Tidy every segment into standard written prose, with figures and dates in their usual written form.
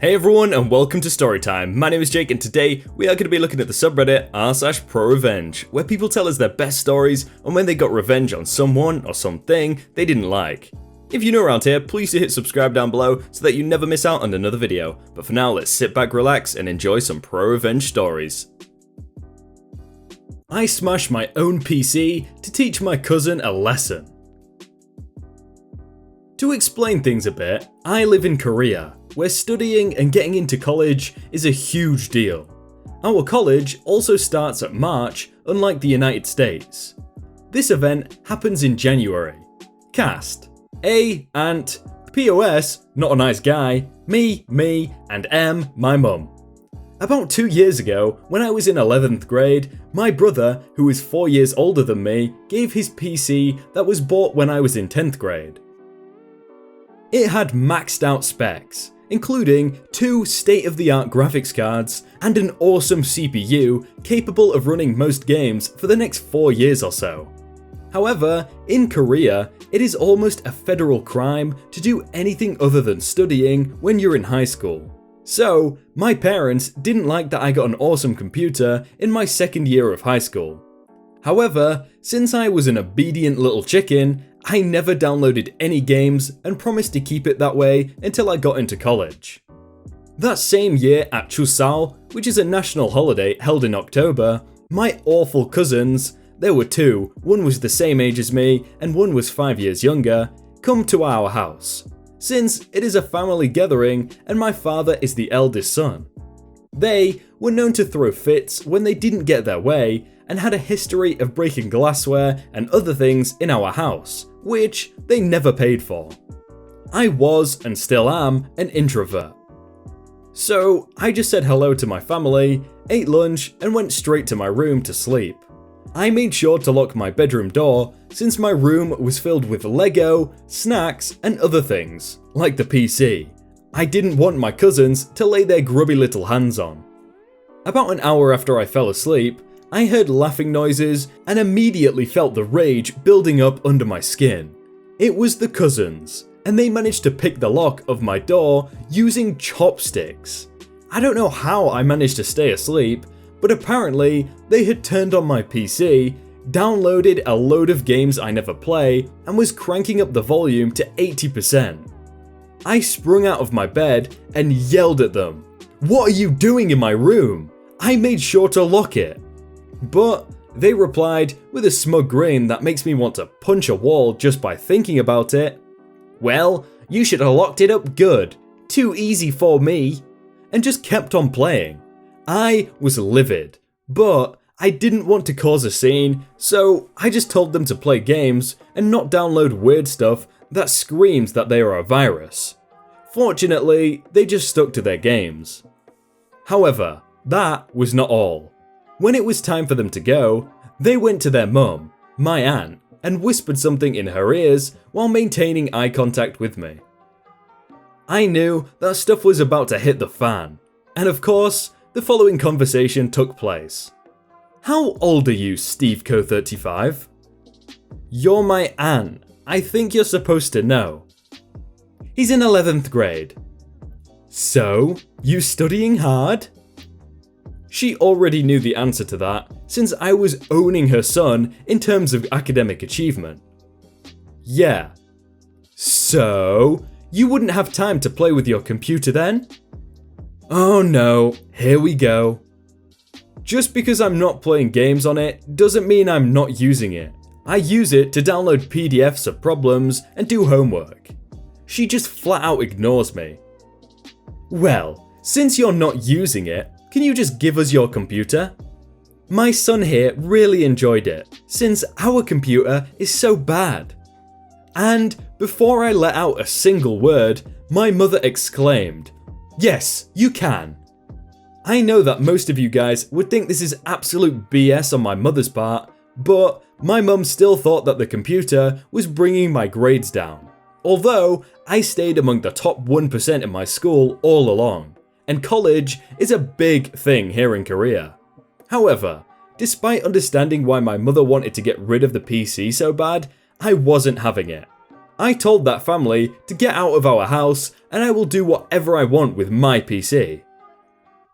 Hey everyone and welcome to Storytime. My name is Jake and today we are going to be looking at the subreddit r/prorevenge, where people tell us their best stories on when they got revenge on someone or something they didn't like. If you're new around here, please do hit subscribe down below so that you never miss out on another video. But for now, let's sit back, relax and enjoy some pro-revenge stories. I smashed my own PC to teach my cousin a lesson. To explain things a bit, I live in Korea, where studying and getting into college is a huge deal. Our college also starts at March, unlike the United States. This event happens in January. Cast: A, Aunt, POS, not a nice guy, me, and M, my mum. About 2 years ago, when I was in 11th grade, my brother, who is 4 years older than me, gave his PC that was bought when I was in 10th grade. It had maxed out specs, including 2 state-of-the-art graphics cards and an awesome CPU capable of running most games for the next 4 years or so. However, in Korea, it is almost a federal crime to do anything other than studying when you're in high school. So, my parents didn't like that I got an awesome computer in my second year of high school. However, since I was an obedient little chicken, I never downloaded any games and promised to keep it that way until I got into college. That same year at Chuseok, which is a national holiday held in October, my awful cousins, there were 2, one was the same age as me and one was 5 years younger, come to our house, since it is a family gathering and my father is the eldest son. They were known to throw fits when they didn't get their way and had a history of breaking glassware and other things in our house, which they never paid for. I was, and still am, an introvert. So I just said hello to my family, ate lunch, and went straight to my room to sleep. I made sure to lock my bedroom door since my room was filled with Lego, snacks, and other things, like the PC. I didn't want my cousins to lay their grubby little hands on. About an hour after I fell asleep, I heard laughing noises and immediately felt the rage building up under my skin. It was the cousins, and they managed to pick the lock of my door using chopsticks. I don't know how I managed to stay asleep, but apparently they had turned on my PC, downloaded a load of games I never play, and was cranking up the volume to 80%. I sprung out of my bed and yelled at them, "What are you doing in my room? I made sure to lock it." But they replied with a smug grin that makes me want to punch a wall just by thinking about it. "Well, you should have locked it up good. Too easy for me." And just kept on playing. I was livid, but I didn't want to cause a scene, so I just told them to play games and not download weird stuff that screams that they are a virus. Fortunately, they just stuck to their games. However, that was not all. When it was time for them to go, they went to their mum, my aunt, and whispered something in her ears while maintaining eye contact with me. I knew that stuff was about to hit the fan, and of course, the following conversation took place. "How old are you, Steve Co 35? "You're my aunt. I think you're supposed to know." "He's in 11th grade. "So, you studying hard?" She already knew the answer to that, since I was owning her son in terms of academic achievement. "Yeah." "So, you wouldn't have time to play with your computer then?" "Oh no, here we go." "Just because I'm not playing games on it doesn't mean I'm not using it. I use it to download PDFs of problems and do homework." She just flat out ignores me. "Well, since you're not using it, can you just give us your computer?" My son here really enjoyed it, since our computer is so bad. And before I let out a single word, my mother exclaimed, "Yes, you can." I know that most of you guys would think this is absolute BS on my mother's part, but my mum still thought that the computer was bringing my grades down. Although I stayed among the top 1% in my school all along. And college is a big thing here in Korea. However, despite understanding why my mother wanted to get rid of the PC so bad, I wasn't having it. I told that family to get out of our house and I will do whatever I want with my PC.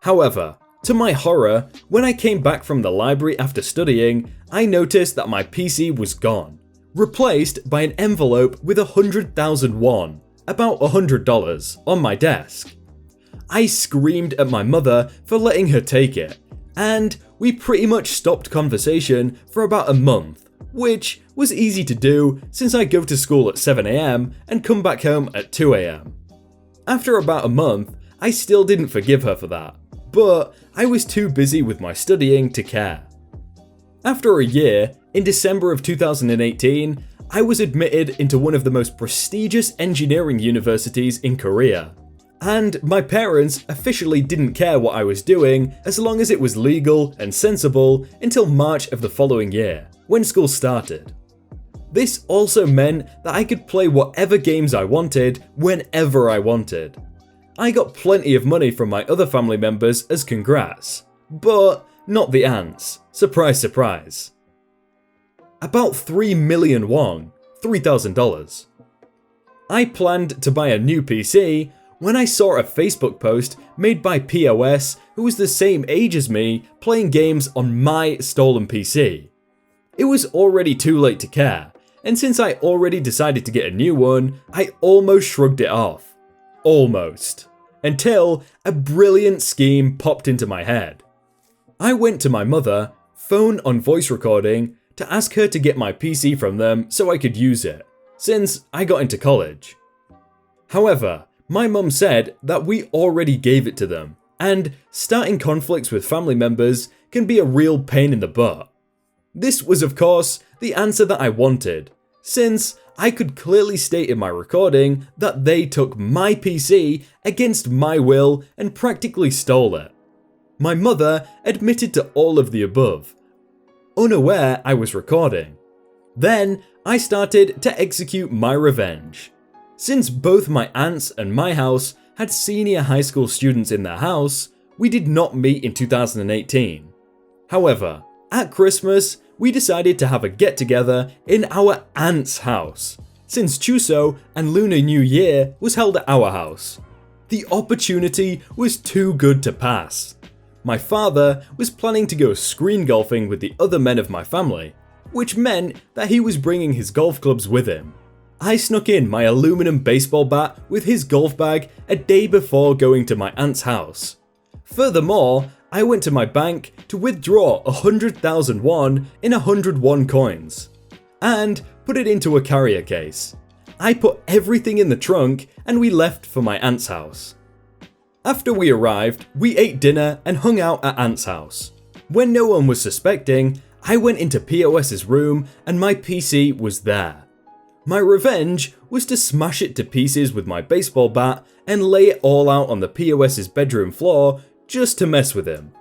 However, to my horror, when I came back from the library after studying, I noticed that my PC was gone, replaced by an envelope with 100,000 won, about $100, on my desk. I screamed at my mother for letting her take it, and we pretty much stopped conversation for about a month, which was easy to do since I go to school at 7 AM and come back home at 2 AM. After about a month, I still didn't forgive her for that, but I was too busy with my studying to care. After a year, in December of 2018, I was admitted into one of the most prestigious engineering universities in Korea. And my parents officially didn't care what I was doing as long as it was legal and sensible until March of the following year, when school started. This also meant that I could play whatever games I wanted whenever I wanted. I got plenty of money from my other family members as congrats, but not the aunts. Surprise, surprise. About 3 million won, $3,000. I planned to buy a new PC when I saw a Facebook post made by POS who was the same age as me playing games on my stolen PC. It was already too late to care, and since I already decided to get a new one, I almost shrugged it off. Almost. Until a brilliant scheme popped into my head. I went to my mother, phone on voice recording, to ask her to get my PC from them so I could use it, since I got into college. However, my mum said that we already gave it to them, and starting conflicts with family members can be a real pain in the butt. This was of course the answer that I wanted, since I could clearly state in my recording that they took my PC against my will and practically stole it. My mother admitted to all of the above, unaware I was recording. Then I started to execute my revenge. Since both my aunts and my house had senior high school students in their house, we did not meet in 2018. However, at Christmas, we decided to have a get-together in our aunt's house, since Chuseok and Lunar New Year was held at our house. The opportunity was too good to pass. My father was planning to go screen golfing with the other men of my family, which meant that he was bringing his golf clubs with him. I snuck in my aluminum baseball bat with his golf bag a day before going to my aunt's house. Furthermore, I went to my bank to withdraw 100,000 won in 100 won coins, and put it into a carrier case. I put everything in the trunk and we left for my aunt's house. After we arrived, we ate dinner and hung out at aunt's house. When no one was suspecting, I went into POS's room and my PC was there. My revenge was to smash it to pieces with my baseball bat and lay it all out on the POS's bedroom floor just to mess with him.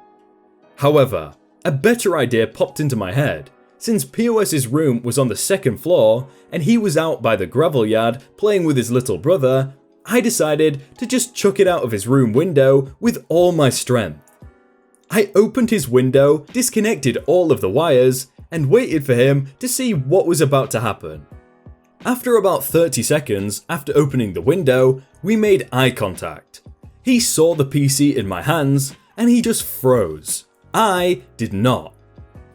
However, a better idea popped into my head. Since POS's room was on the second floor and he was out by the gravel yard playing with his little brother, I decided to just chuck it out of his room window with all my strength. I opened his window, disconnected all of the wires, and waited for him to see what was about to happen. After about 30 seconds after opening the window, we made eye contact. He saw the PC in my hands and he just froze. I did not.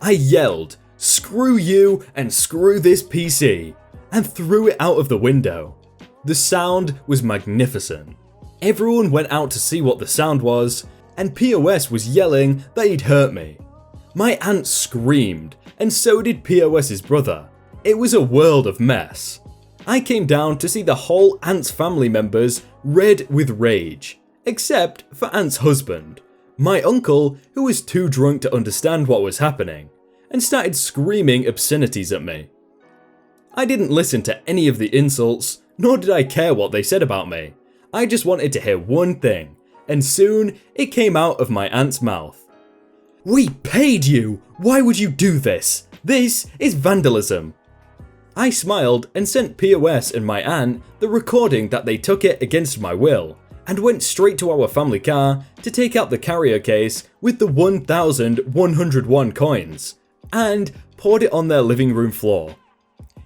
I yelled, "Screw you and screw this PC," and threw it out of the window. The sound was magnificent. Everyone went out to see what the sound was, and POS was yelling that he'd hurt me. My aunt screamed, and so did POS's brother. It was a world of mess. I came down to see the whole aunt's family members red with rage, except for aunt's husband, my uncle, who was too drunk to understand what was happening, and started screaming obscenities at me. I didn't listen to any of the insults, nor did I care what they said about me. I just wanted to hear one thing, and soon it came out of my aunt's mouth. "We paid you! Why would you do this? This is vandalism!" I smiled and sent POS and my aunt the recording that they took it against my will, and went straight to our family car to take out the carrier case with the 1,101 coins, and poured it on their living room floor.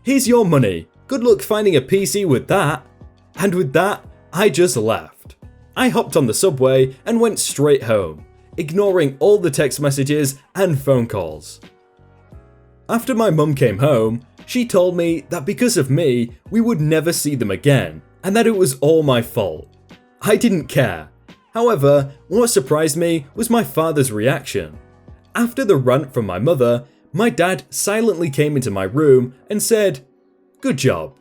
"Here's your money, Good luck finding a PC with that. And with that, I just left. I hopped on the subway and went straight home, ignoring all the text messages and phone calls. After my mum came home, she told me that because of me, we would never see them again, and that it was all my fault. I didn't care. However, what surprised me was my father's reaction. After the rant from my mother, my dad silently came into my room and said, "Good job."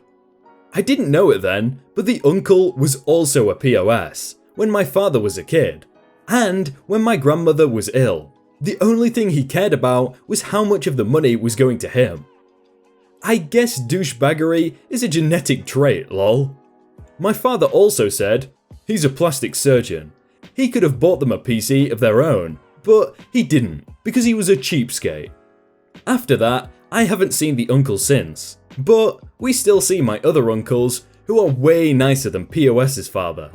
I didn't know it then, but the uncle was also a POS when my father was a kid, and when my grandmother was ill. The only thing he cared about was how much of the money was going to him. I guess douchebaggery is a genetic trait, lol. My father also said, he's a plastic surgeon. He could have bought them a PC of their own, but he didn't because he was a cheapskate. After that, I haven't seen the uncle since, but we still see my other uncles who are way nicer than POS's father.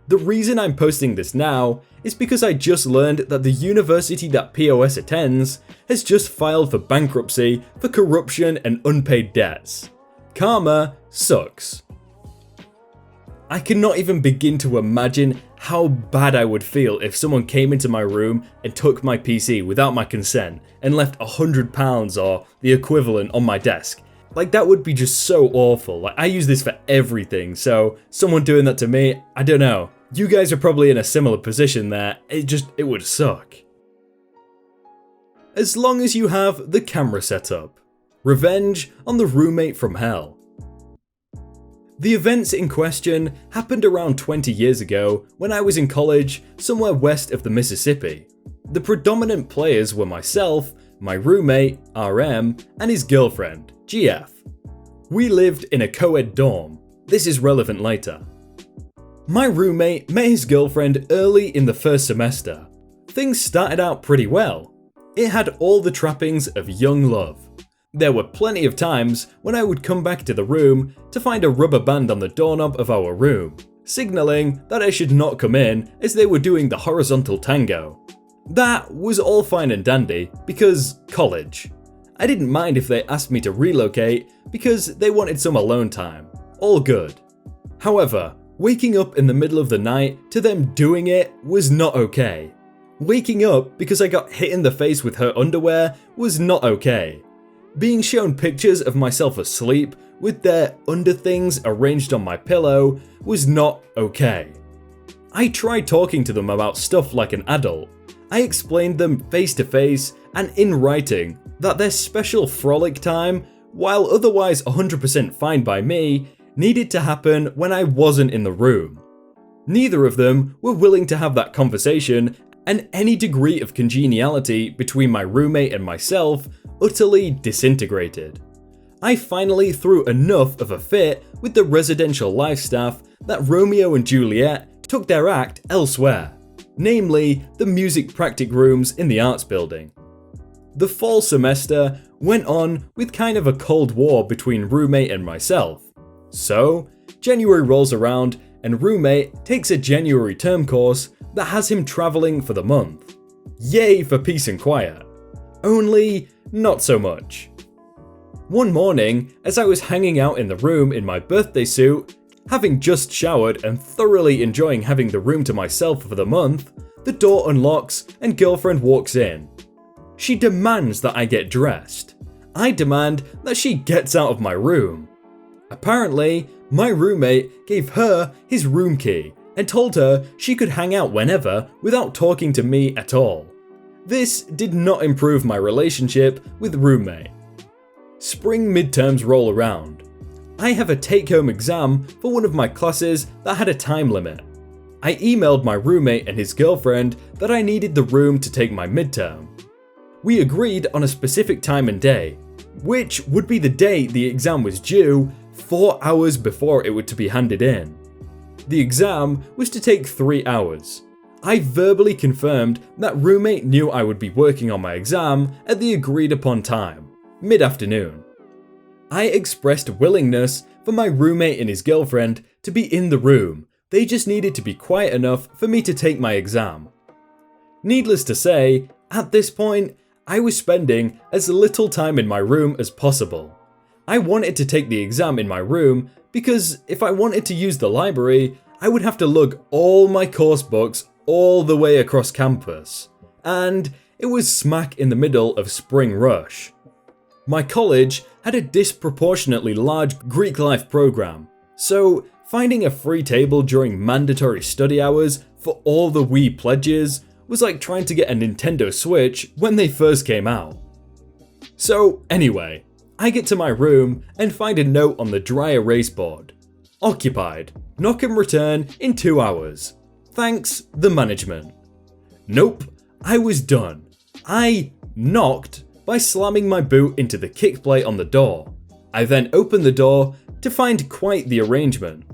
The reason I'm posting this now is because I just learned that the university that POS attends has just filed for bankruptcy for corruption and unpaid debts. Karma sucks. I cannot even begin to imagine how bad I would feel if someone came into my room and took my PC without my consent and left £100 or the equivalent on my desk. Like, that would be just so awful. Like, I use this for everything, so someone doing that to me, I don't know. You guys are probably in a similar position there. It would suck. As long as you have the camera set up. Revenge on the roommate from hell. The events in question happened around 20 years ago when I was in college somewhere west of the Mississippi. The predominant players were myself, my roommate, RM, and his girlfriend, GF. We lived in a co-ed dorm. This is relevant later. My roommate met his girlfriend early in the first semester. Things started out pretty well. It had all the trappings of young love. There were plenty of times when I would come back to the room to find a rubber band on the doorknob of our room, signaling that I should not come in as they were doing the horizontal tango. That was all fine and dandy because college. I didn't mind if they asked me to relocate because they wanted some alone time. All good. However, waking up in the middle of the night to them doing it was not okay. Waking up because I got hit in the face with her underwear was not okay. Being shown pictures of myself asleep with their underthings arranged on my pillow was not okay. I tried talking to them about stuff like an adult. I explained them face to face and in writing that their special frolic time, while otherwise 100% fine by me, needed to happen when I wasn't in the room. Neither of them were willing to have that conversation, and any degree of congeniality between my roommate and myself utterly disintegrated. I finally threw enough of a fit with the residential life staff that Romeo and Juliet took their act elsewhere, namely the music practice rooms in the arts building. The fall semester went on with kind of a cold war between roommate and myself. So, January rolls around and roommate takes a January term course that has him travelling for the month. Yay for peace and quiet. Only not so much. One morning, as I was hanging out in the room in my birthday suit, having just showered and thoroughly enjoying having the room to myself for the month, the door unlocks and girlfriend walks in. She demands that I get dressed. I demand that she gets out of my room. Apparently, my roommate gave her his room key and told her she could hang out whenever without talking to me at all. This did not improve my relationship with roommate. Spring midterms roll around. I have a take-home exam for one of my classes that had a time limit. I emailed my roommate and his girlfriend that I needed the room to take my midterm. We agreed on a specific time and day, which would be the day the exam was due 4 hours before it was to be handed in. The exam was to take 3 hours. I verbally confirmed that roommate knew I would be working on my exam at the agreed upon time, mid-afternoon. I expressed willingness for my roommate and his girlfriend to be in the room, they just needed to be quiet enough for me to take my exam. Needless to say, at this point, I was spending as little time in my room as possible. I wanted to take the exam in my room because if I wanted to use the library, I would have to lug all my course books all the way across campus. And it was smack in the middle of spring rush. My college had a disproportionately large Greek life program, so finding a free table during mandatory study hours for all the wee pledges was like trying to get a Nintendo Switch when they first came out. So anyway, I get to my room and find a note on the dry erase board. Occupied. Knock and return in 2 hours. Thanks, the management. Nope, I was done. I knocked by slamming my boot into the kick plate on the door. I then opened the door to find quite the arrangement.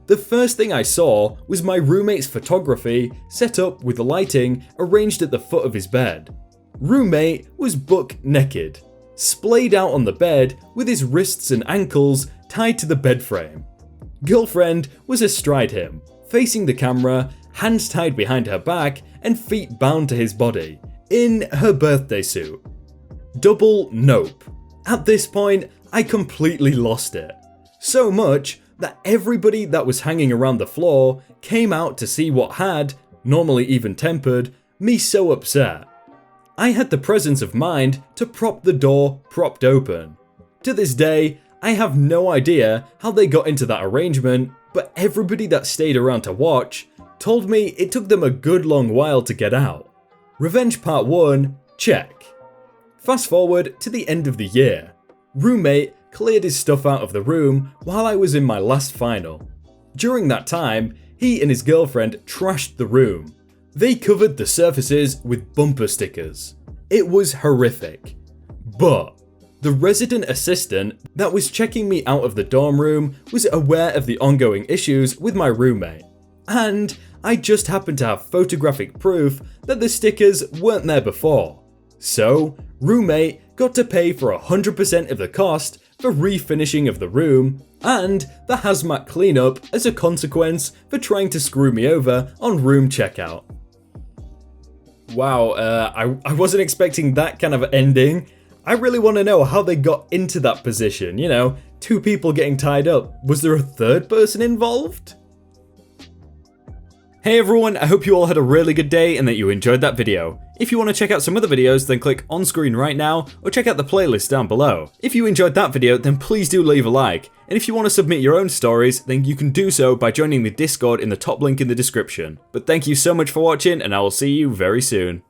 The first thing I saw was my roommate's photography set up with lighting arranged at the foot of his bed. Roommate was buck naked, splayed out on the bed with his wrists and ankles tied to the bed frame. Girlfriend was astride him, facing the camera, hands tied behind her back and feet bound to his body, in her birthday suit. Double nope. At this point, I completely lost it. So much that everybody that was hanging around the floor came out to see what had, normally even-tempered, me so upset. I had the presence of mind to prop the door propped open. To this day, I have no idea how they got into that arrangement, but everybody that stayed around to watch told me it took them a good long while to get out. Revenge Part 1, check. Fast forward to the end of the year. Roommate cleared his stuff out of the room while I was in my last final. During that time, he and his girlfriend trashed the room. They covered the surfaces with bumper stickers. It was horrific. But the resident assistant that was checking me out of the dorm room was aware of the ongoing issues with my roommate. And I just happened to have photographic proof that the stickers weren't there before. So, roommate got to pay for 100% of the cost for refinishing of the room and the hazmat cleanup as a consequence for trying to screw me over on room checkout. Wow, I wasn't expecting that kind of ending. I really want to know how they got into that position, you know, 2 people getting tied up. Was there a third person involved? Hey everyone, I hope you all had a really good day and that you enjoyed that video. If you want to check out some other videos, then click on screen right now or check out the playlist down below. If you enjoyed that video, then please do leave a like. And if you want to submit your own stories, then you can do so by joining the Discord in the top link in the description. But thank you so much for watching and I will see you very soon.